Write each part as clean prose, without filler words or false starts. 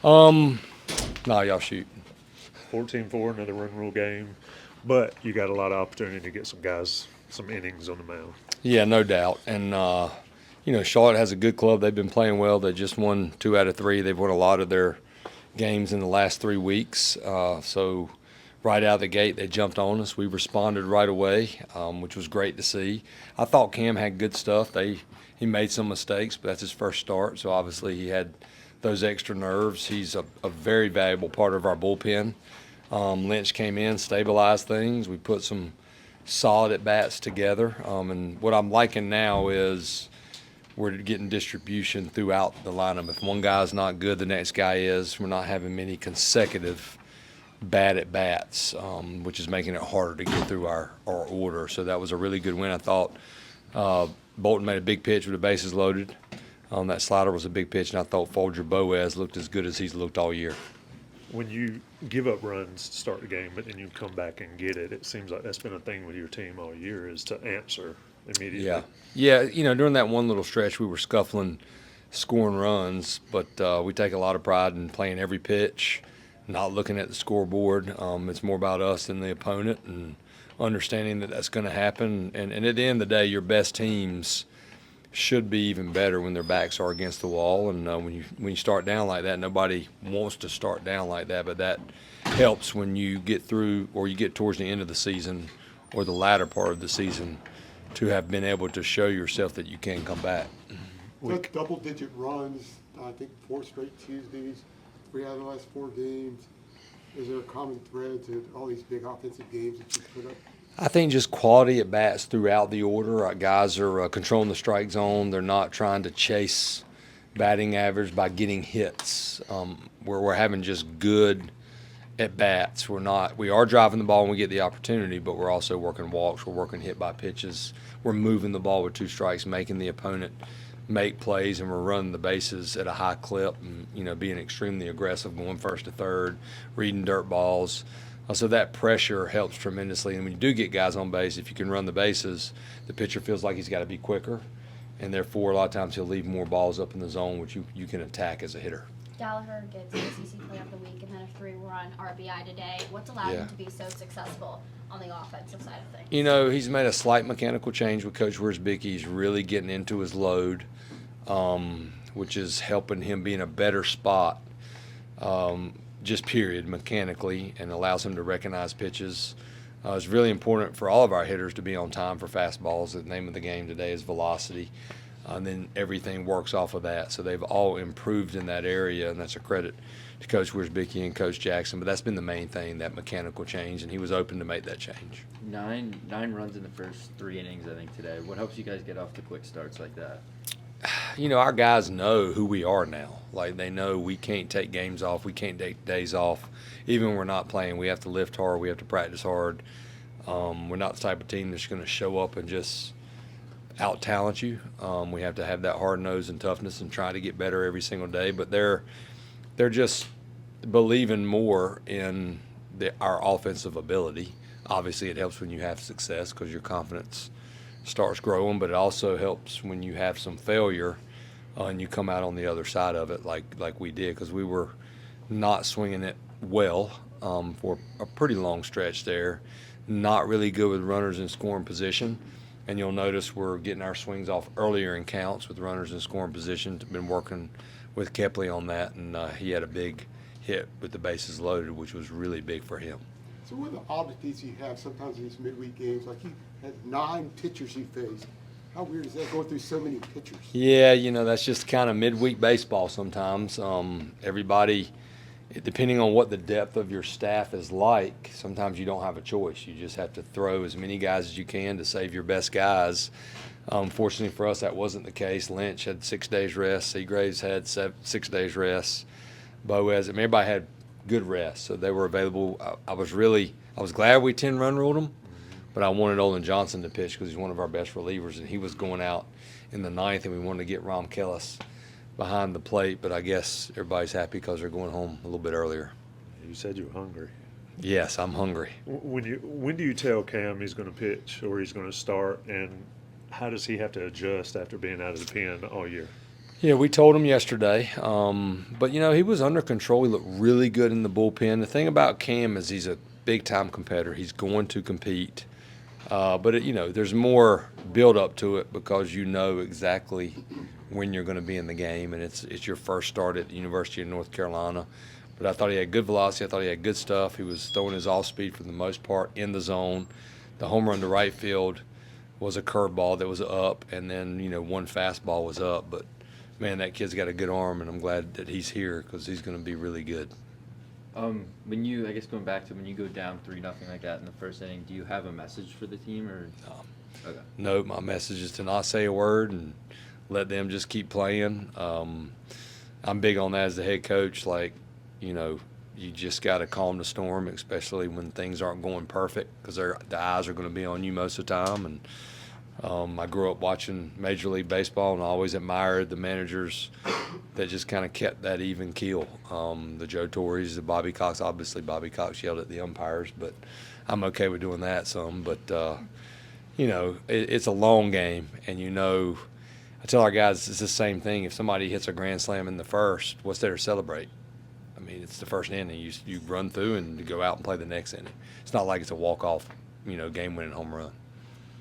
No, y'all shoot. 14-4, another run rule game, but you got a lot of opportunity to get some guys some innings on the mound. Yeah, no doubt. And, Charlotte has a good club. They've been playing well. They just won 2 out of 3. They've won a lot of their games in the last 3 weeks. So right out of the gate, they jumped on us. We responded right away, which was great to see. I thought Cam had good stuff. He made some mistakes, but that's his first start. So obviously he had those extra nerves. He's a very valuable part of our bullpen. Lynch came in, stabilized things. We put some solid at bats together. And what I'm liking now is we're getting distribution throughout the lineup. If one guy's not good, the next guy is. We're not having many consecutive bad at bats, which is making it harder to get through our order. So that was a really good win. I thought Bolton made a big pitch with the bases loaded. That slider was a big pitch, and I thought Folger Boaz looked as good as he's looked all year. When you give up runs to start the game, but then you come back and get it, it seems like that's been a thing with your team all year is to answer immediately. Yeah. During that one little stretch, we were scuffling, scoring runs, but we take a lot of pride in playing every pitch, not looking at the scoreboard. It's more about us than the opponent and understanding that that's going to happen. And at the end of the day, your best teams should be even better when their backs are against the wall. And when you start down like that, nobody wants to start down like that, but that helps when you get through or you get towards the end of the season or the latter part of the season to have been able to show yourself that you can come back. Took double-digit runs, I think 4 straight Tuesdays, 3 out of the last 4 games. Is there a common thread to all these big offensive games that you put up? I think just quality at bats throughout the order. Guys are controlling the strike zone. They're not trying to chase batting average by getting hits. We're having just good at bats. We are driving the ball when we get the opportunity, but we're also working walks. We're working hit by pitches. We're moving the ball with 2 strikes, making the opponent make plays, and we're running the bases at a high clip and being extremely aggressive, going first to third, reading dirt balls. So that pressure helps tremendously. And when you do get guys on base, if you can run the bases, the pitcher feels like he's got to be quicker. And therefore, a lot of times he'll leave more balls up in the zone, which you can attack as a hitter. Gallagher gets ACC Player of the Week and then a 3-run RBI today. What's allowed him to be so successful on the offensive side of things? He's made a slight mechanical change with Coach Wiersbicki. He's really getting into his load, which is helping him be in a better spot. Just period, mechanically, and allows him to recognize pitches. It's really important for all of our hitters to be on time for fastballs. The name of the game today is velocity, and then everything works off of that. So they've all improved in that area, and that's a credit to Coach Wiersbicki and Coach Jackson. But that's been the main thing, that mechanical change, and he was open to make that change. Nine runs in the first 3 innings, I think, today. What helps you guys get off to quick starts like that? Our guys know who we are now. Like, they know we can't take games off. We can't take days off. Even when we're not playing, we have to lift hard. We have to practice hard. We're not the type of team that's going to show up and just out-talent you. We have to have that hard nose and toughness and try to get better every single day. But they're just believing more in our offensive ability. Obviously, it helps when you have success because your confidence starts growing, but it also helps when you have some failure and you come out on the other side of it like we did, because we were not swinging it well for a pretty long stretch there. Not really good with runners in scoring position, and you'll notice we're getting our swings off earlier in counts with runners in scoring position. Been working with Kepley on that, and he had a big hit with the bases loaded, which was really big for him. So one of the oddities you have sometimes in these midweek games, like he had 9 pitchers he faced. How weird is that, going through so many pitchers? Yeah, that's just kind of midweek baseball sometimes. Everybody, depending on what the depth of your staff is like, sometimes you don't have a choice. You just have to throw as many guys as you can to save your best guys. Fortunately for us, that wasn't the case. Lynch had 6 days rest. Seagraves had 6 days rest. Boaz, everybody had good rest, so they were available. I was glad we 10-run ruled them, but I wanted Olin Johnson to pitch because he's one of our best relievers, and he was going out in the 9th, and we wanted to get Rom Kellis behind the plate, but I guess everybody's happy because they're going home a little bit earlier. You said you were hungry. Yes, I'm hungry. When do you tell Cam he's going to pitch or he's going to start, and how does he have to adjust after being out of the pen all year? Yeah, we told him yesterday, but he was under control. He looked really good in the bullpen. The thing about Cam is he's a big-time competitor. He's going to compete, but there's more build-up to it because you know exactly when you're going to be in the game, and it's your first start at the University of North Carolina. But I thought he had good velocity. I thought he had good stuff. He was throwing his off-speed for the most part in the zone. The home run to right field was a curveball that was up, and then one fastball was up, but. Man, that kid's got a good arm, and I'm glad that he's here because he's going to be really good. When you, I guess going back to when you go down 3-0 like that in the first inning, do you have a message for the team or? Okay. No, my message is to not say a word and let them just keep playing. I'm big on that as the head coach. You just got to calm the storm, especially when things aren't going perfect because the eyes are going to be on you most of the time. And I grew up watching Major League Baseball and I always admired the managers that just kind of kept that even keel. The Joe Torres, the Bobby Cox. Obviously, Bobby Cox yelled at the umpires, but I'm okay with doing that some. But, it's a long game. And, I tell our guys it's the same thing. If somebody hits a grand slam in the first, what's there to celebrate? I mean, it's the first inning. You run through and you go out and play the next inning. It's not like it's a walk-off, game-winning home run.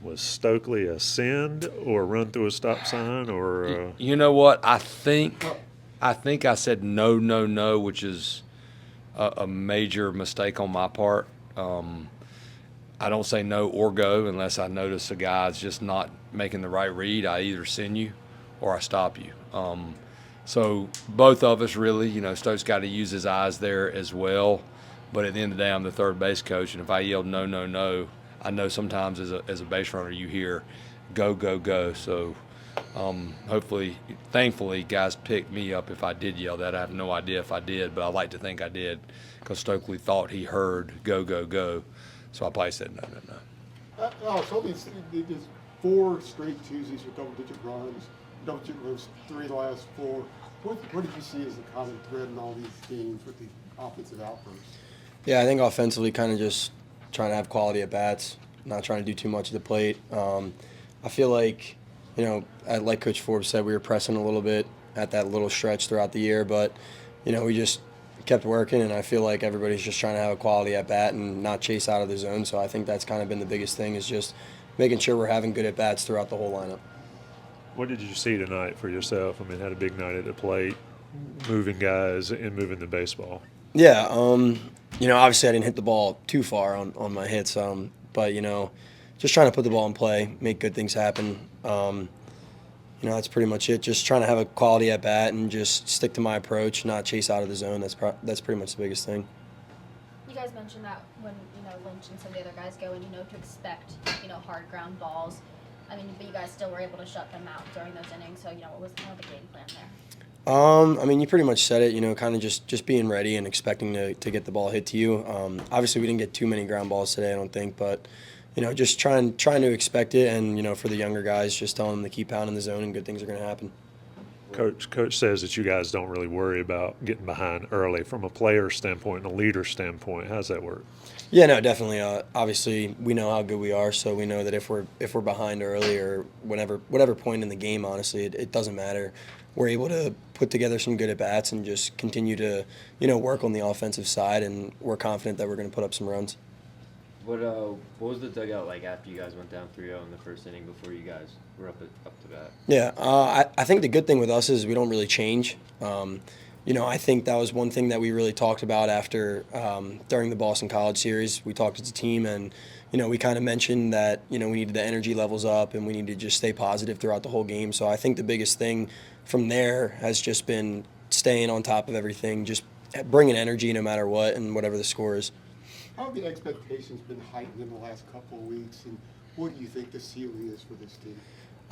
Was Stokely a send or run through a stop sign or? You know what? I think I said no, which is a major mistake on my part. I don't say no or go unless I notice a guy's just not making the right read. I either send you or I stop you. So both of us really, Stokes got to use his eyes there as well. But at the end of the day, I'm the third base coach, and if I yelled no, I know sometimes as a base runner you hear go. So thankfully, guys picked me up if I did yell that. I have no idea if I did, but I like to think I did because Stokely thought he heard go. So I probably said no. So there's 4 straight Tuesdays with double-digit runs, 3 of the last 4. What did you see as the common thread in all these games with the offensive outbursts? Yeah, I think offensively kind of just trying to have quality at bats, not trying to do too much at the plate. I feel like, like Coach Forbes said, we were pressing a little bit at that little stretch throughout the year, but, we just kept working, and I feel like everybody's just trying to have a quality at bat and not chase out of the zone. So I think that's kind of been the biggest thing is just making sure we're having good at bats throughout the whole lineup. What did you see tonight for yourself? I mean, had a big night at the plate, moving guys and moving the baseball. Yeah, obviously I didn't hit the ball too far on my hits, but, just trying to put the ball in play, make good things happen. That's pretty much it. Just trying to have a quality at bat and just stick to my approach, not chase out of the zone. That's pretty much the biggest thing. You guys mentioned that when Lynch and some of the other guys go in, to expect hard ground balls. I mean, but you guys still were able to shut them out during those innings. So what was kind of the game plan there? You pretty much said it. Kind of just being ready and expecting to get the ball hit to you. Obviously, we didn't get too many ground balls today, I don't think, but. Just trying to expect it, and for the younger guys, just telling them to keep pounding the zone, and good things are going to happen. Coach says that you guys don't really worry about getting behind early from a player standpoint and a leader standpoint. How does that work? Yeah, no, definitely. Obviously, we know how good we are, so we know that if we're behind early or whatever point in the game, honestly, it doesn't matter. We're able to put together some good at bats and just continue to work on the offensive side, and we're confident that we're going to put up some runs. What was the dugout like after you guys went down 3-0 in the first inning before you guys were up to bat? Yeah, I think the good thing with us is we don't really change. I think that was one thing that we really talked about after during the Boston College series. We talked as a team, and we kind of mentioned that we needed the energy levels up and we need to just stay positive throughout the whole game. So I think the biggest thing from there has just been staying on top of everything, just bringing energy no matter what and whatever the score is. How have the expectations been heightened in the last couple of weeks, and what do you think the ceiling is for this team?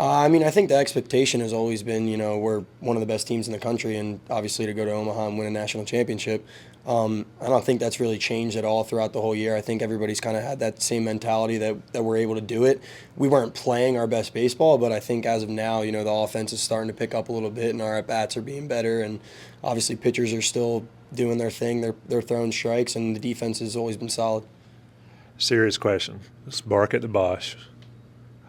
I think the expectation has always been, we're one of the best teams in the country, and obviously to go to Omaha and win a national championship. I don't think that's really changed at all throughout the whole year. I think everybody's kind of had that same mentality that we're able to do it. We weren't playing our best baseball, but I think as of now, the offense is starting to pick up a little bit, and our at-bats are being better, and obviously pitchers are still doing their thing. They're throwing strikes, and the defense has always been solid. Serious question. Let's bark at the Bosh.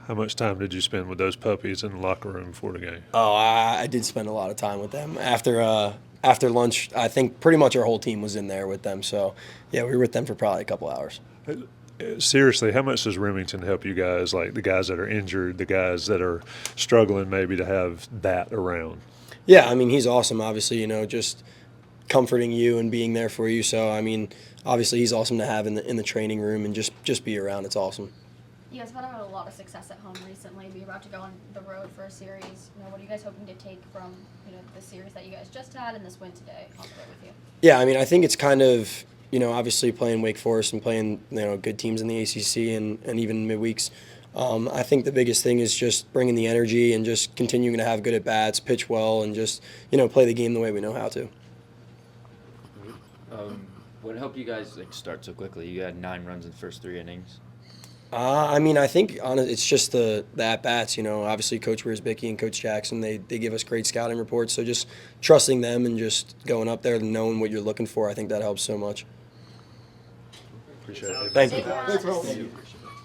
How much time did you spend with those puppies in the locker room before the game? Oh, I did spend a lot of time with them. After lunch, I think pretty much our whole team was in there with them. So, yeah, we were with them for probably a couple hours. Seriously, how much does Remington help you guys, like the guys that are injured, the guys that are struggling maybe to have that around? Yeah, I mean, he's awesome, obviously, just comforting you and being there for you. So, I mean, obviously he's awesome to have in the training room and just be around. It's awesome. You guys have had a lot of success at home recently. You're about to go on the road for a series. What are you guys hoping to take from the series that you guys just had and this win today on the road with you? Yeah, I mean, I think it's kind of obviously playing Wake Forest and playing good teams in the ACC and even midweeks. I think the biggest thing is just bringing the energy and just continuing to have good at bats, pitch well, and just play the game the way we know how to. What helped you guys start so quickly? You had 9 runs in the first 3 innings. I mean, I think it's just the at-bats. Obviously Coach Risbicki and Coach Jackson, they give us great scouting reports. So just trusting them and just going up there and knowing what you're looking for, I think that helps so much. Appreciate it. Thank you. Thanks, Will.